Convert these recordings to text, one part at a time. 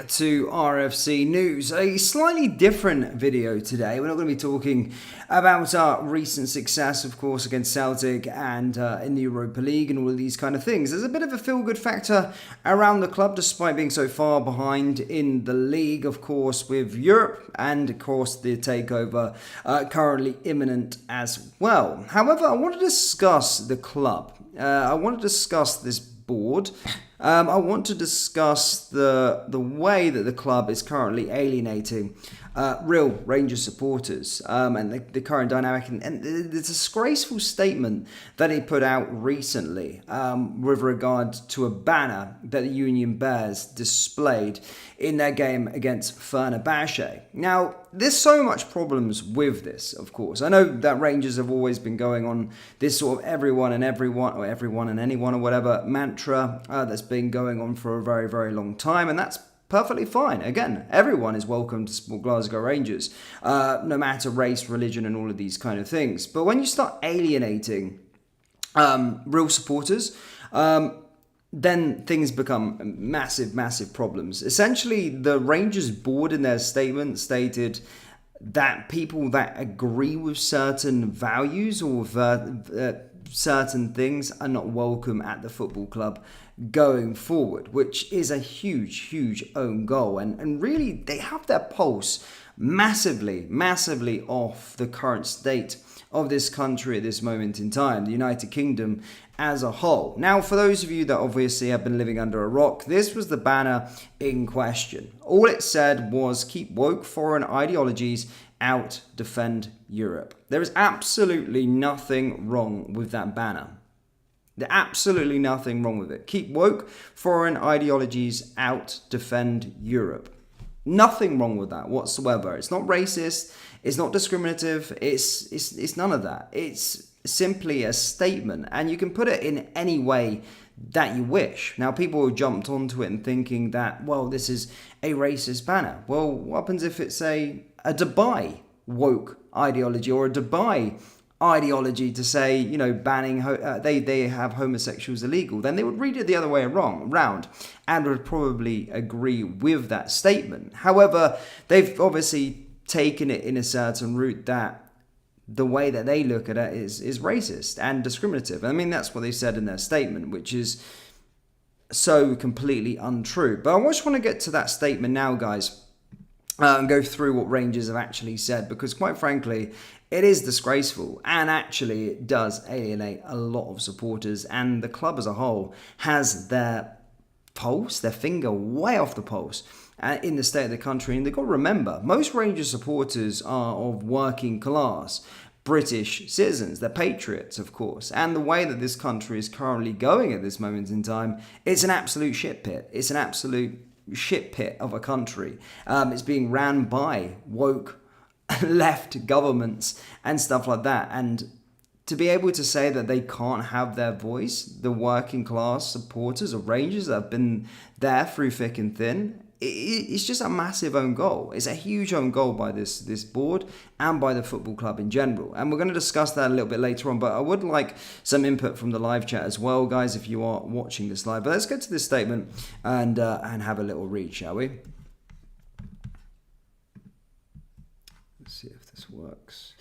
back to RFC News. A slightly different video today. We're not going to be talking about our recent success, of course, against Celtic and in the Europa League and all of these kind of things. There's a bit of a feel-good factor around the club, despite being so far behind in the league, of course, with Europe and, of course, the takeover currently imminent as well. However, I want to discuss the club. I want to discuss this board. I want to discuss the way that the club is currently alienating real Rangers supporters and the current dynamic and the disgraceful statement that he put out recently with regard to a banner that the Union Bears displayed in their game against Fenerbahce. Now, there's so much problems with this, of course. I know that Rangers have always been going on this sort of everyone and anyone or whatever mantra that's been going on for a very, very long time, and that's perfectly fine. Again, everyone is welcome to support Glasgow Rangers, no matter race, religion, and all of these kind of things. But when you start alienating real supporters, then things become massive, massive problems. Essentially, the Rangers board in their statement stated that people that agree with certain values or certain things are not welcome at the football club going forward, which is a huge, huge own goal. And really, they have their pulse massively, massively off the current state of this country at this moment in time, the United Kingdom as a whole. Now, for those of you that obviously have been living under a rock, this was the banner in question. All it said was, keep woke foreign ideologies out, defend Europe. There is absolutely nothing wrong with that banner. There's absolutely nothing wrong with it. Keep woke foreign ideologies out, defend Europe. Nothing wrong with that whatsoever. It's not racist. It's not discriminative. It's none of that. It's simply a statement, and you can put it in any way that you wish. Now, people have jumped onto it and thinking that, well, this is a racist banner. Well, what happens if it's a Dubai woke ideology or a Dubai ideology to say, you know, banning they have homosexuals illegal? Then they would read it the other way around and would probably agree with that statement. However, they've obviously taken it in a certain route that the way that they look at it is racist and discriminative. I mean, that's what they said in their statement, which is so completely untrue. But I just want to get to that statement now, guys, and go through what Rangers have actually said, because quite frankly, it is disgraceful, and actually it does alienate a lot of supporters, and the club as a whole has their pulse, their finger way off the pulse in the state of the country. And they've got to remember, most Rangers supporters are of working class British citizens. They're patriots, of course. And the way that this country is currently going at this moment in time, it's an absolute shit pit. It's an absolute shit pit of a country. It's being ran by woke left governments and stuff like that. And to be able to say that they can't have their voice, the working class supporters of Rangers that have been there through thick and thin, it's just a massive own goal. It's a huge own goal by this board and by the football club in general. And we're going to discuss that a little bit later on, but I would like some input from the live chat as well, guys, if you are watching this live. But let's get to this statement and have a little read, shall we? Let's see if this works.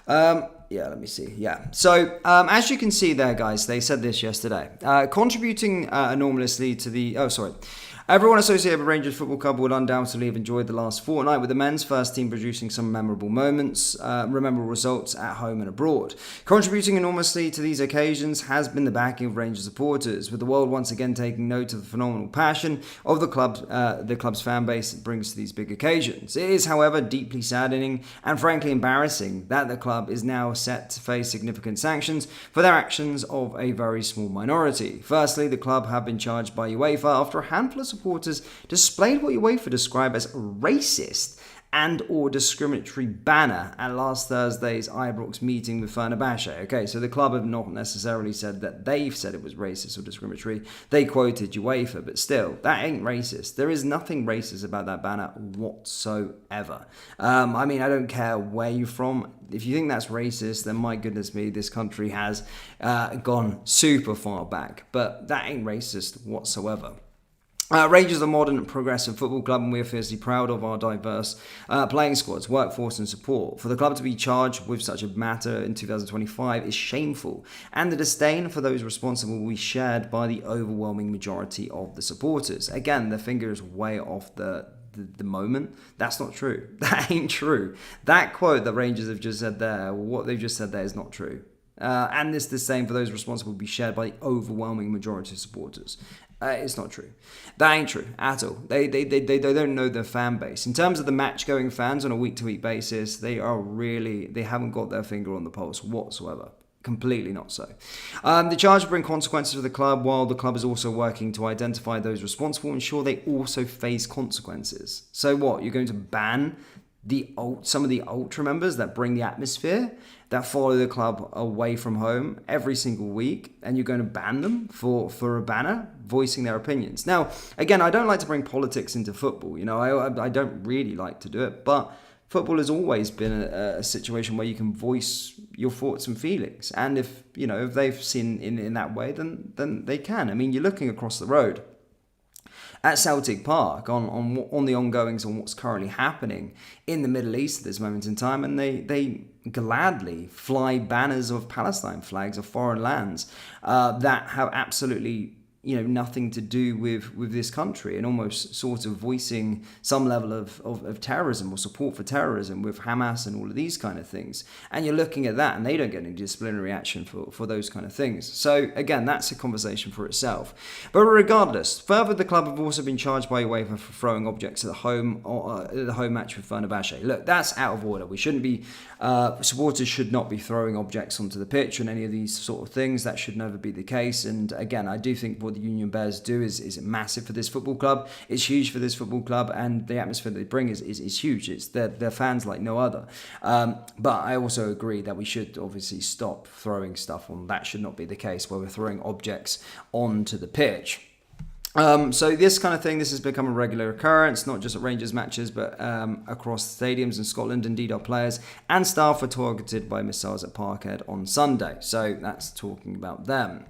Yeah, let me see. Yeah. So, as you can see there, guys, they said this yesterday. Contributing enormously to the... Oh, sorry. Everyone associated with Rangers Football Club would undoubtedly have enjoyed the last fortnight, with the men's first team producing some memorable moments, memorable results at home and abroad. Contributing enormously to these occasions has been the backing of Rangers supporters, with the world once again taking note of the phenomenal passion of the club's fan base that brings to these big occasions. It is, however, deeply saddening and frankly embarrassing that the club is now set to face significant sanctions for their actions of a very small minority. Firstly, the club have been charged by UEFA after a handful of supporters displayed what UEFA described as racist and or discriminatory banner at last Thursday's Ibrox meeting with Fenerbahce. Okay, so the club have not necessarily said that they've said it was racist or discriminatory. They quoted UEFA, but still, that ain't racist. There is nothing racist about that banner whatsoever. I mean, I don't care where you're from. If you think that's racist, then my goodness me, this country has gone super far back. But that ain't racist whatsoever. Rangers are a modern progressive football club, and we are fiercely proud of our diverse playing squads, workforce and support. For the club to be charged with such a matter in 2025 is shameful, and the disdain for those responsible will be shared by the overwhelming majority of the supporters. Again, the finger is way off the moment. That's not true. That ain't true. That quote that Rangers have just said there, what they've just said there, is not true. And this disdain for those responsible will be shared by the overwhelming majority of supporters. It's not true. That ain't true at all. They don't know their fan base. In terms of the match-going fans on a week-to-week basis, they haven't got their finger on the pulse whatsoever. Completely not so. The charge will bring consequences for the club, while the club is also working to identify those responsible and ensure they also face consequences. So what? You're going to ban some of the ultra members that bring the atmosphere, that follow the club away from home every single week, and you're going to ban them for a banner voicing their opinions. Now, again, I don't like to bring politics into football. I don't really like to do it, but football has always been a situation where you can voice your thoughts and feelings, and if they've seen in that way, then they can. I mean, you're looking across the road at Celtic Park on the ongoings on what's currently happening in the Middle East at this moment in time, and they gladly fly banners of Palestine flags of foreign lands that have absolutely nothing to do with this country, and almost sort of voicing some level of terrorism or support for terrorism with Hamas and all of these kind of things. And you're looking at that, and they don't get any disciplinary action for those kind of things. So again, that's a conversation for itself. But regardless, further, the club have also been charged by UEFA for throwing objects at the home match with Fenerbahce. Look, that's out of order. We shouldn't be supporters should not be throwing objects onto the pitch and any of these sort of things. That should never be the case. And again, I do think what the Union Bears do is massive for this football club. It's huge for this football club, and the atmosphere they bring is huge. It's their fans like no other. But I also agree that we should obviously stop throwing stuff on. That should not be the case where we're throwing objects onto the pitch. So this kind of thing, this has become a regular occurrence, not just at Rangers matches, but across stadiums in Scotland. Indeed, our players and staff were targeted by missiles at Parkhead on Sunday. So that's talking about them.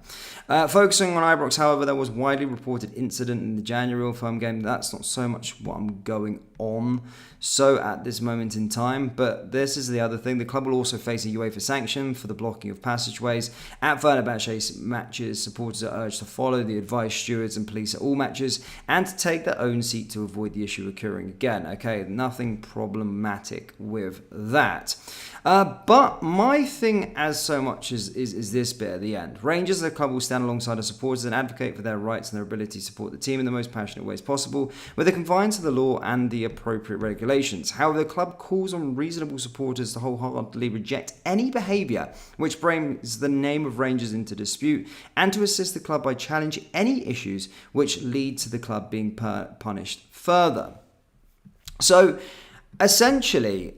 Focusing on Ibrox, however, there was widely reported incident in the January firm game. That's not so much what I'm going on so at this moment in time, but this is the other thing. The club will also face a UEFA sanction for the blocking of passageways at Fenerbahce matches. Supporters are urged to follow the advice stewards and police at all matches and to take their own seat to avoid the issue occurring again. Okay, nothing problematic with that. But my thing as so much is this bit at the end. Rangers as a club will stand alongside their supporters and advocate for their rights and their ability to support the team in the most passionate ways possible, with a confined to the law and the appropriate regulations. However, the club calls on reasonable supporters to wholeheartedly reject any behaviour which brings the name of Rangers into dispute, and to assist the club by challenging any issues which lead to the club being punished further. So, essentially,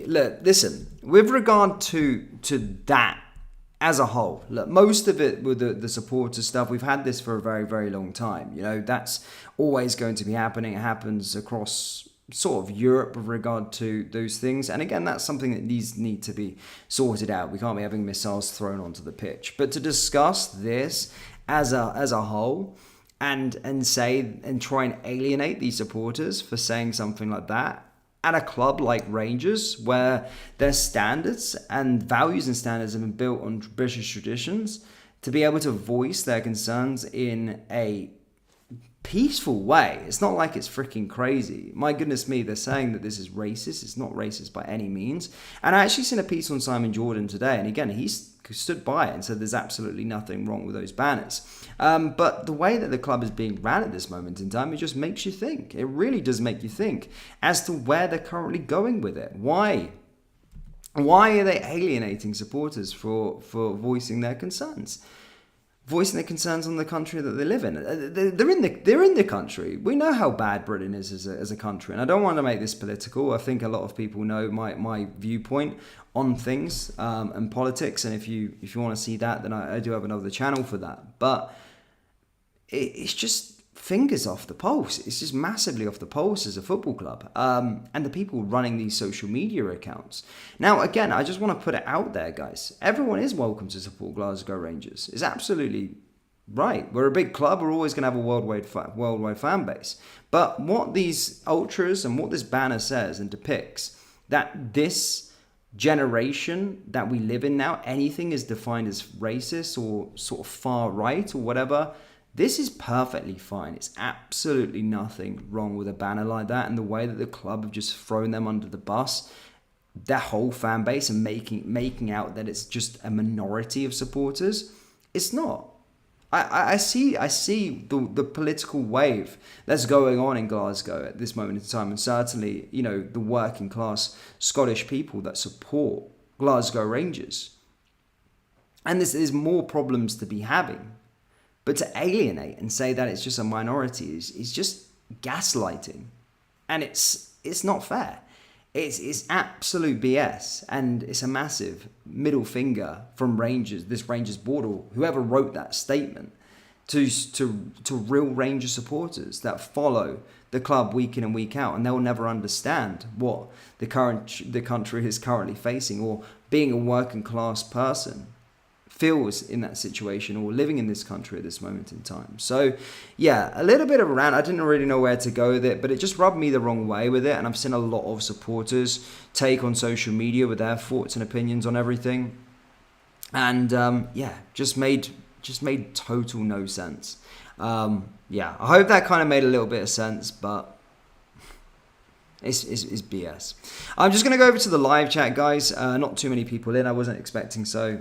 look, listen, with regard to that as a whole, look, most of it with the supporter stuff, we've had this for a very, very long time. That's always going to be happening. It happens across sort of Europe with regard to those things. And again, that's something that need to be sorted out. We can't be having missiles thrown onto the pitch. But to discuss this as a whole and say and try and alienate these supporters for saying something like that, at a club like Rangers, where their standards and values and standards have been built on British traditions, to be able to voice their concerns in a peaceful way. It's not like it's freaking crazy. My goodness me, they're saying that this is racist. It's not racist by any means. And I actually seen a piece on Simon Jordan today, and again, he's stood by it and said there's absolutely nothing wrong with those banners. But the way that the club is being ran at this moment in time, it just makes you think. It really does make you think as to where they're currently going with it. Why are they alienating supporters for voicing their concerns? Voicing their concerns on the country that they live in. They're in the country. We know how bad Britain is as a country, and I don't want to make this political. I think a lot of people know my viewpoint on things and politics, and if you want to see that, then I do have another channel for that. But it's just fingers off the pulse. It's just massively off the pulse as a football club. And the people running these social media accounts. Now, again, I just want to put it out there, guys. Everyone is welcome to support Glasgow Rangers. It's absolutely right. We're a big club. We're always going to have a worldwide fan base. But what these ultras and what this banner says and depicts, that this generation that we live in now, anything is defined as racist or sort of far right or whatever. This is perfectly fine. It's absolutely nothing wrong with a banner like that, and the way that the club have just thrown them under the bus, their whole fan base, and making out that it's just a minority of supporters. It's not. I see the political wave that's going on in Glasgow at this moment in time, and certainly, the working class Scottish people that support Glasgow Rangers. And there's more problems to be having. But to alienate and say that it's just a minority is just gaslighting. And it's not fair. It's absolute BS, and it's a massive middle finger from this Rangers board, or whoever wrote that statement, to real Rangers supporters that follow the club week in and week out, and they'll never understand what the country is currently facing, or being a working class person feels in that situation, or living in this country at this moment in time. So yeah, a little bit of a rant. I didn't really know where to go with it, but it just rubbed me the wrong way with it, and I've seen a lot of supporters take on social media with their thoughts and opinions on everything, and just made total no sense. I hope that kind of made a little bit of sense, but It's BS. I'm just going to go over to the live chat, guys. Not too many people in. I wasn't expecting so,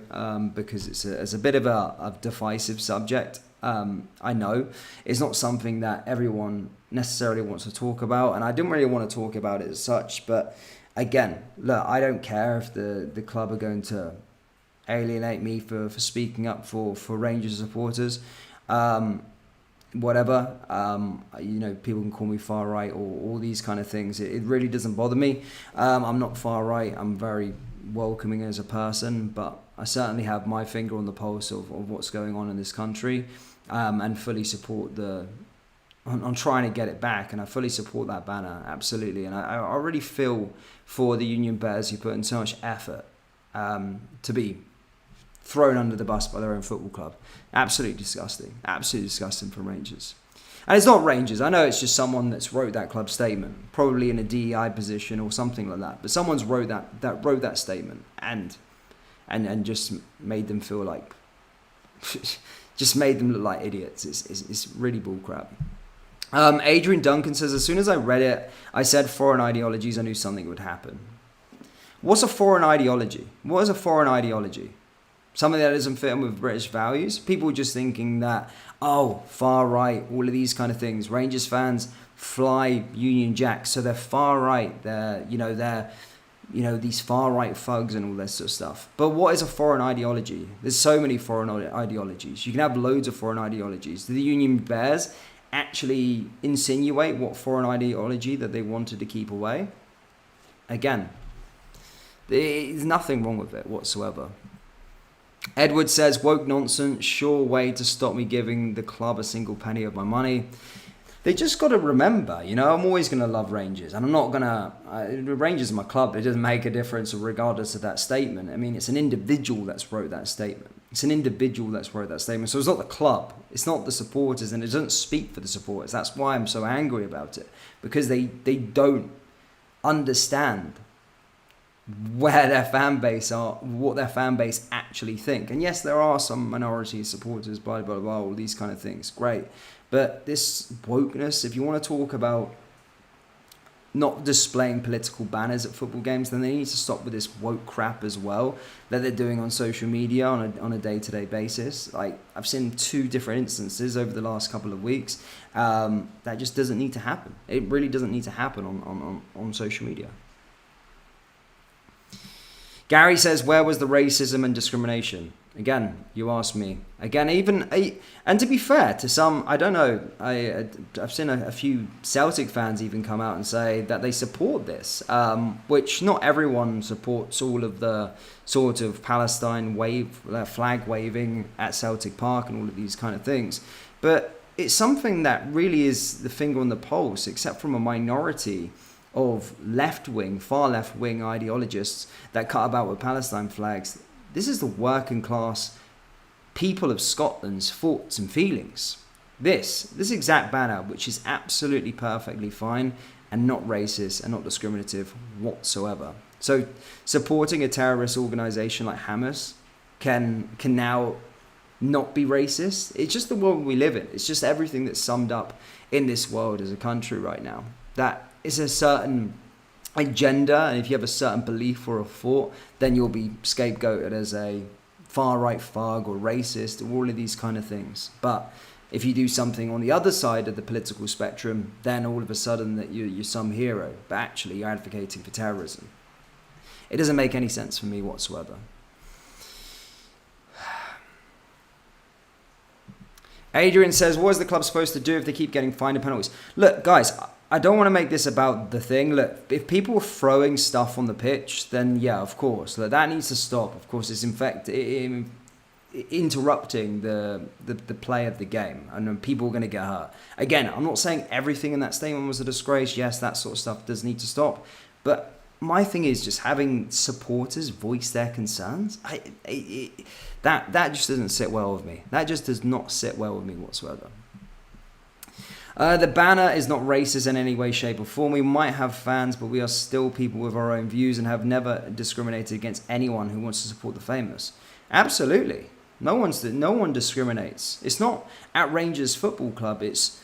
because it's a bit of a divisive subject. I know it's not something that everyone necessarily wants to talk about, and I didn't really want to talk about it as such. But again, look, I don't care if the club are going to alienate me for speaking up for Rangers supporters. Whatever, people can call me far right or all these kind of things. It really doesn't bother me. I'm not far right. I'm very welcoming as a person, but I certainly have my finger on the pulse of what's going on in this country, and fully support I'm trying to get it back, and I fully support that banner, absolutely. And I really feel for the Union Bears, who put in so much effort to be thrown under the bus by their own football club. Absolutely disgusting from Rangers. And it's not Rangers. I know it's just someone that's wrote that club statement, probably in a DEI position or something like that. But someone's wrote that statement and just made them feel like, just made them look like idiots. It's really bullcrap. Adrian Duncan says, as soon as I read it, I said foreign ideologies. I knew something would happen. What's a foreign ideology? What is a foreign ideology? Something that doesn't fit in with British values. People just thinking that, far right, all of these kind of things. Rangers fans fly Union Jacks, so they're far right. They're these far right thugs and all this sort of stuff. But what is a foreign ideology? There's so many foreign ideologies. You can have loads of foreign ideologies. Do the Union Bears actually insinuate what foreign ideology that they wanted to keep away? Again, there's nothing wrong with it whatsoever. Edward says, woke nonsense, sure way to stop me giving the club a single penny of my money. They just got to remember, I'm always going to love Rangers. And I'm not going to... Rangers are my club. It doesn't make a difference regardless of that statement. I mean, it's an individual that's wrote that statement. So it's not the club. It's not the supporters. And it doesn't speak for the supporters. That's why I'm so angry about it. Because they don't understand where their fan base are, what their fan base actually think. And yes, there are some minority supporters, blah, blah, blah, all these kind of things. Great. But this wokeness, if you want to talk about not displaying political banners at football games, then they need to stop with this woke crap as well that they're doing on social media on a day-to-day basis. Like, I've seen 2 different instances over the last couple of weeks. That just doesn't need to happen. It really doesn't need to happen on social media. Gary says, where was the racism and discrimination? Again, you asked me. Again, and to be fair to some, I don't know, I've seen a few Celtic fans even come out and say that they support this, which not everyone supports all of the sort of Palestine flag waving at Celtic Park and all of these kind of things. But it's something that really is the finger on the pulse, except from a minority of left-wing, far left-wing ideologists that cut about with Palestine flags. This is the working class people of Scotland's thoughts and feelings. This exact banner, which is absolutely perfectly fine and not racist and not discriminative whatsoever. So supporting a terrorist organization like Hamas can now not be racist. It's just the world we live in. It's just everything that's summed up in this world as a country right now. That is a certain agenda, and if you have a certain belief or a thought, then you'll be scapegoated as a far-right thug or racist or all of these kind of things. But if you do something on the other side of the political spectrum, then all of a sudden that you're some hero, but actually you're advocating for terrorism. It doesn't make any sense for me whatsoever. Adrian says, what is the club supposed to do if they keep getting fined and penalties? Look, guys, I don't want to make this about the thing. Look, if people are throwing stuff on the pitch, then yeah, of course. Look, that needs to stop. Of course, it's interrupting the play of the game, and people are going to get hurt. Again, I'm not saying everything in that statement was a disgrace. Yes, that sort of stuff does need to stop. But my thing is just having supporters voice their concerns. That just doesn't sit well with me. That just does not sit well with me whatsoever. The banner is not racist in any way, shape or form. We might have fans, but we are still people with our own views and have never discriminated against anyone who wants to support the famous. Absolutely. No one discriminates. It's not at Rangers Football Club. It's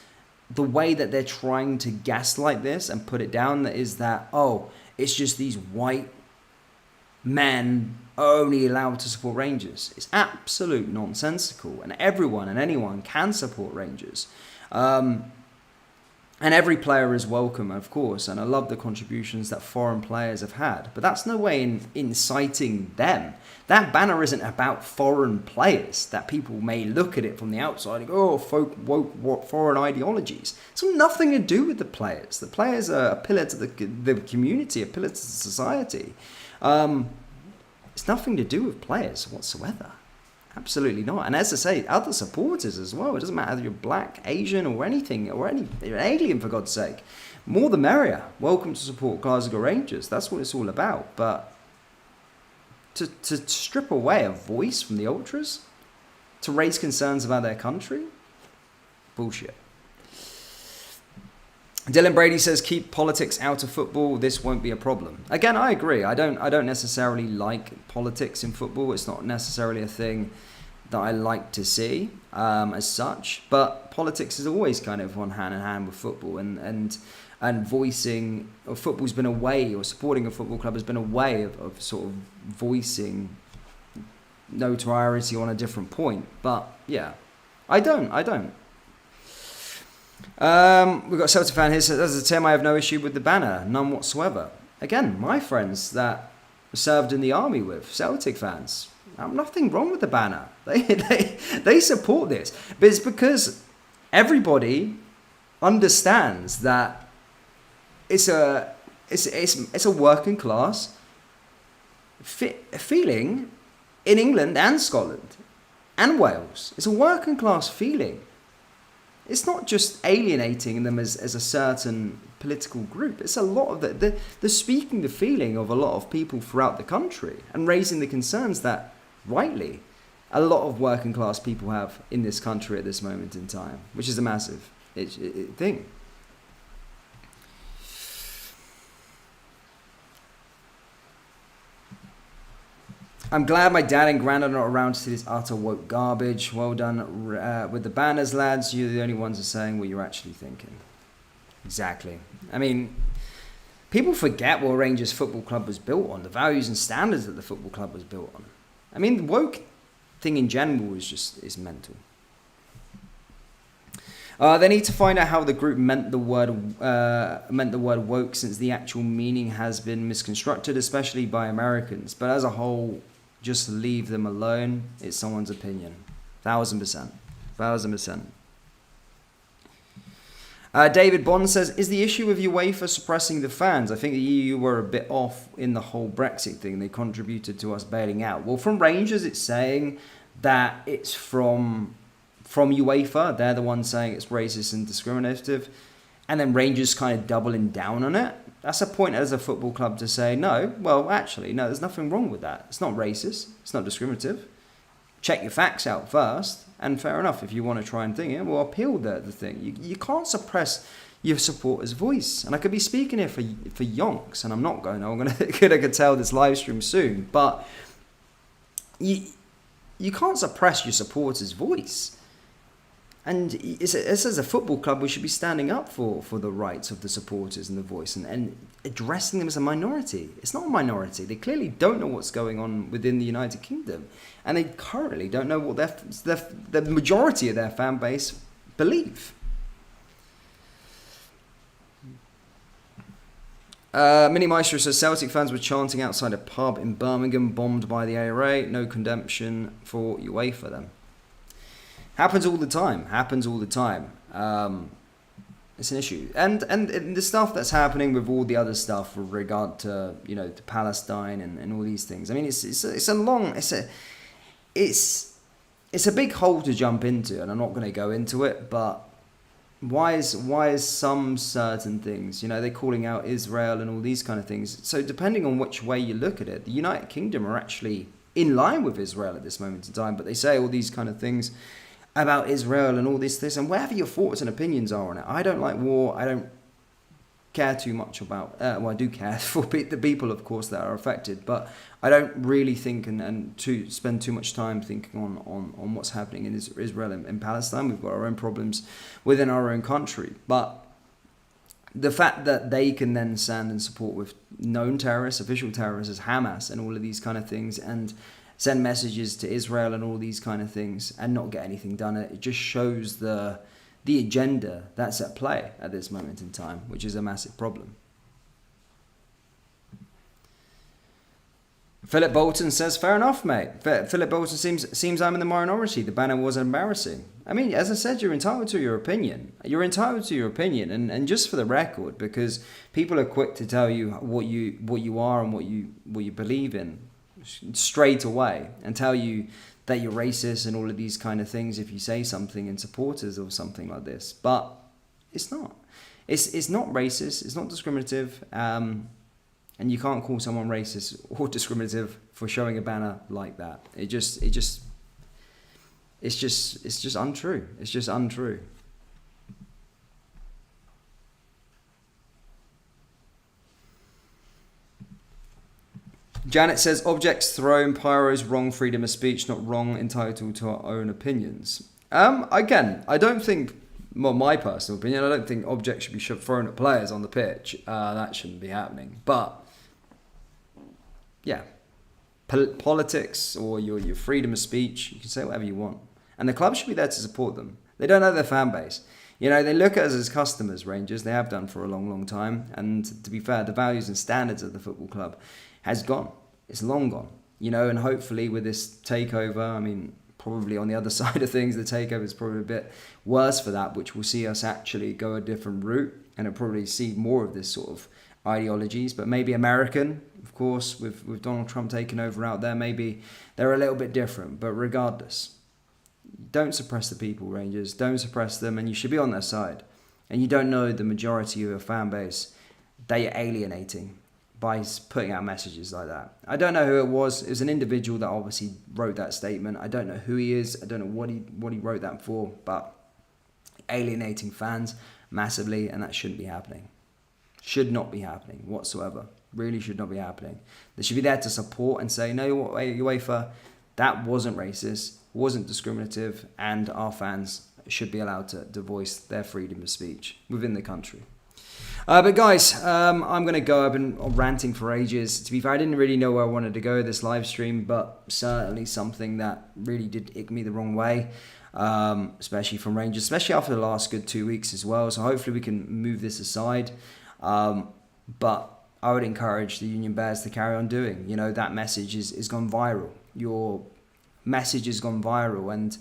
the way that they're trying to gaslight this and put it down, that is that, oh, it's just these white men only allowed to support Rangers. It's absolute nonsensical, and everyone and anyone can support Rangers. And every player is welcome, of course, and I love the contributions that foreign players have had. But that's no way in inciting them. That banner isn't about foreign players, that people may look at it from the outside and go, oh, woke foreign ideologies. It's got nothing to do with the players. The players are a pillar to the community, a pillar to society. It's nothing to do with players whatsoever. Absolutely not. And as I say, other supporters as well. It doesn't matter if you're black, Asian, or anything, or you're an alien, for God's sake. More the merrier. Welcome to support Glasgow Rangers. That's what it's all about. But to strip away a voice from the ultras, to raise concerns about their country, bullshit. Dylan Brady says, keep politics out of football. This won't be a problem. Again, I agree. I don't necessarily like politics in football. It's not necessarily a thing that I like to see as such. But politics is always kind of on hand in hand with football. And voicing, or football's been a way, or supporting a football club has been a way of sort of voicing notoriety on a different point. But yeah, I don't. We've got a Celtic fan here. Says, as a Tim, I have no issue with the banner, none whatsoever. Again, my friends that served in the army with, Celtic fans, nothing wrong with the banner. They support this, but it's because everybody understands that it's a working class feeling in England and Scotland and Wales. It's a working class feeling. It's not just alienating them as a certain political group. It's a lot of they're speaking the feeling of a lot of people throughout the country and raising the concerns that, rightly, a lot of working class people have in this country at this moment in time, which is a massive thing. I'm glad my dad and granddad are not around to see this utter woke garbage. Well done with the banners, lads. You're the only ones who are saying what you're actually thinking. Exactly. I mean, people forget what Rangers Football Club was built on, the values and standards that the football club was built on. I mean, the woke thing in general is mental. They need to find out how the group meant the word woke, since the actual meaning has been misconstrued, especially by Americans. But as a whole, just leave them alone. It's someone's opinion. 1000%. 1000%. David Bond says, is the issue with UEFA suppressing the fans? I think the EU were a bit off in the whole Brexit thing. They contributed to us bailing out. Well, from Rangers, it's saying that it's from from UEFA. They're the ones saying it's racist and discriminative. And then Rangers kind of doubling down on it. That's a point as a football club to say, no, well, actually, no, there's nothing wrong with that. It's not racist. It's not discriminative. Check your facts out first. And fair enough, if you want to try and think it, well, appeal the thing. You can't suppress your supporters' voice. And I could be speaking here for yonks, and I'm not going. I'm going to tell this live stream soon. But you can't suppress your supporters' voice. And as a football club, we should be standing up for the rights of the supporters and the voice and addressing them as a minority. It's not a minority. They clearly don't know what's going on within the United Kingdom. And they currently don't know what the majority of their fan base believe. Mini Maestro says Celtic fans were chanting outside a pub in Birmingham, bombed by the ARA. No condemnation for UEFA then. Happens all the time. It's an issue, and the stuff that's happening with all the other stuff with regard to to Palestine and all these things. I mean, it's a big hole to jump into, and I'm not going to go into it. But why is some certain things, they're calling out Israel and all these kind of things. So depending on which way you look at it, the United Kingdom are actually in line with Israel at this moment in time. But they say all these kind of things about Israel and all this, and whatever your thoughts and opinions are on it. I don't like war. I don't care too much about, well, I do care for the people, of course, that are affected, but I don't really think and to spend too much time thinking on what's happening in Israel and Palestine. We've got our own problems within our own country. But the fact that they can then stand and support with known terrorists, official terrorists as Hamas and all of these kind of things, and send messages to Israel and all these kind of things and not get anything done, it just shows the agenda that's at play at this moment in time, which is a massive problem. Philip Bolton says, fair enough, mate. Philip Bolton seems I'm in the minority. The banner was embarrassing. I mean, as I said, you're entitled to your opinion. And just for the record, because people are quick to tell you what you are and what you believe in straight away, and tell you that you're racist and all of these kind of things if you say something in supporters of something like this. But it's not. It's not racist. It's not discriminative. And you can't call someone racist or discriminative for showing a banner like that. It's just untrue. It's just untrue. Janet says, objects thrown, pyros, wrong, freedom of speech, not wrong, entitled to our own opinions. Again, I don't think, well, my personal opinion, I don't think objects should be thrown at players on the pitch. That shouldn't be happening. But, yeah, politics or your freedom of speech, you can say whatever you want. And the club should be there to support them. They don't know their fan base. They look at us as customers, Rangers. They have done for a long, long time. And to be fair, the values and standards of the football club has gone. It's long gone. And hopefully with this takeover, I mean, probably on the other side of things, the takeover is probably a bit worse for that, which will see us actually go a different route, and it'll probably see more of this sort of ideologies. But maybe American, of course, with Donald Trump taking over out there, maybe they're a little bit different. But regardless, don't suppress the people, Rangers. Don't suppress them, and you should be on their side. And you don't know the majority of your fan base that you're alienating by putting out messages like that. I don't know who it was. It was an individual that obviously wrote that statement. I don't know who he is. I don't know what he wrote that for, but alienating fans massively, and that shouldn't be happening. Should not be happening whatsoever. Really should not be happening. They should be there to support and say, no, what, UEFA, that wasn't racist, wasn't discriminative, and our fans should be allowed to voice their freedom of speech within the country. But guys, I'm going to go. I've been ranting for ages. To be fair, I didn't really know where I wanted to go with this live stream, but certainly something that really did ick me the wrong way, especially from Rangers, especially after the last good 2 weeks as well. So hopefully we can move this aside. But I would encourage the Union Bears to carry on doing. That message is gone viral. Your message has gone viral, and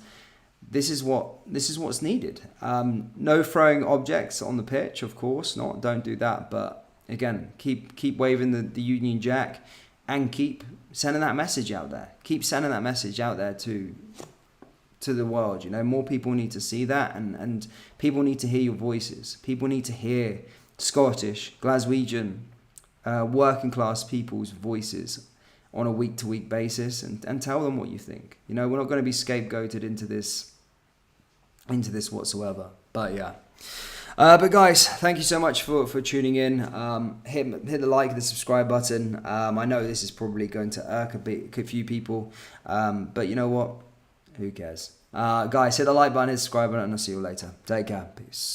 this is what's needed. No throwing objects on the pitch, of course not. Don't do that. But again, keep waving the Union Jack, and keep sending that message out there. Keep sending that message out there to to the world. More people need to see that, and people need to hear your voices. People need to hear Scottish, Glaswegian, working class people's voices on a week-to-week basis, and tell them what you think. We're not going to be scapegoated into this whatsoever. But yeah. But guys, thank you so much for tuning in. Hit the like, the subscribe button. I know this is probably going to irk a few people, but you know what? Who cares? Guys, hit the like button, hit the subscribe button, and I'll see you later. Take care. Peace.